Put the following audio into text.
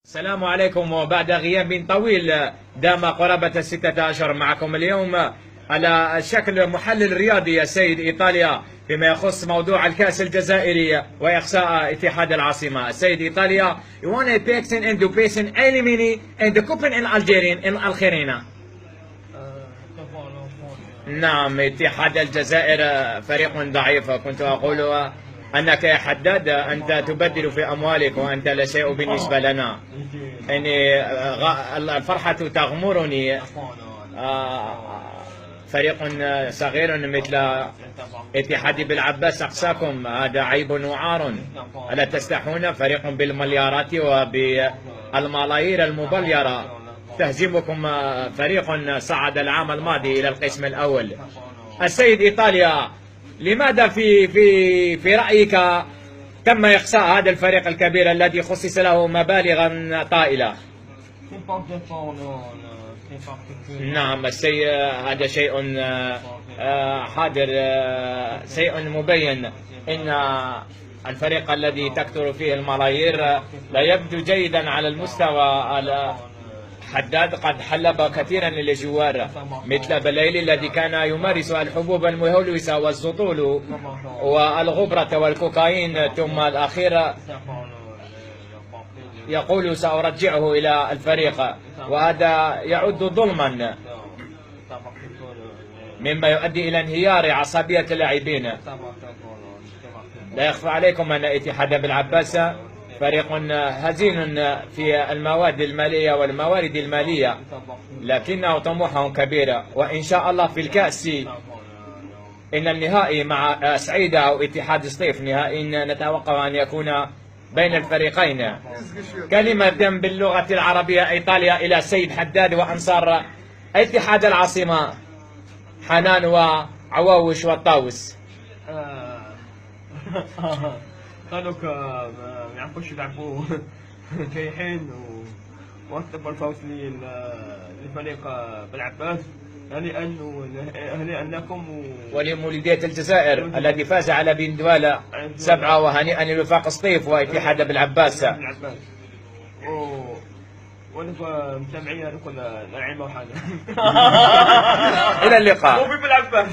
السلام عليكم. وبعد غياب طويل دام قرابة 6 أشهر معكم اليوم على شكل محلل رياضي السيد إيطاليا فيما يخص موضوع الكأس الجزائري وإقصاء اتحاد العاصمة. السيد إيطاليا يوانا بيكسن اندو بيسن إليميني اندو كوبن إن الجيرين إن الخيرينا. نعم، اتحاد الجزائر فريق ضعيف. كنت أقول أنك يا حداد أنت تبدل في أموالك وأنت لا شيء بالنسبة لنا. يعني الفرحة تغمرني. فريق صغير مثل اتحاد بالعباس أقصاكم، هذا عيب وعار. ألا تستحون؟ فريق بالمليارات وبالملايير المبليرة تهزمكم فريق صعد العام الماضي إلى القسم الأول. السيد إيطاليا، لماذا في رأيك تم إقصاء هذا الفريق الكبير الذي خصص له مبالغا طائلة؟ نعم، هذا شيء حاضر، شيء مبين. إن الفريق الذي تكثر فيه الملايير لا يبدو جيدا على المستوى. حداد قد حلب كثيرا للجوار مثل بليلي الذي كان يمارس الحبوب المهلوسة والسطول والغبرة والكوكايين، ثم الأخير يقول سأرجعه إلى الفريق، وهذا يعد ظلما مما يؤدي إلى انهيار عصبية اللاعبين. لا يخفى عليكم أن اتحاد بالعباس فريق هزين في المواد المالية والموارد المالية، لكنه طموحه كبيرة. وإن شاء الله في الكأس إن النهائي مع سعيدة أو اتحاد سطيف نهائي نتوقع أن يكون بين الفريقين. كلمة باللغة العربية إيطاليا إلى السيد حداد وأنصار اتحاد العاصمة حنان وعواوش والطاوس. قالوا ما يعرفوش يلعبوا جايحين وارتبوا الفوز لفريق بالعباس. هنيئا لكم ولمولودية الجزائر الذي فاز على بندوالة 7، وهنيئا لوفاق سطيف واتحاد بالعباس. ونبقى متابعين نقول نعيمة وحاجة. إلى اللقاء. بالعباس.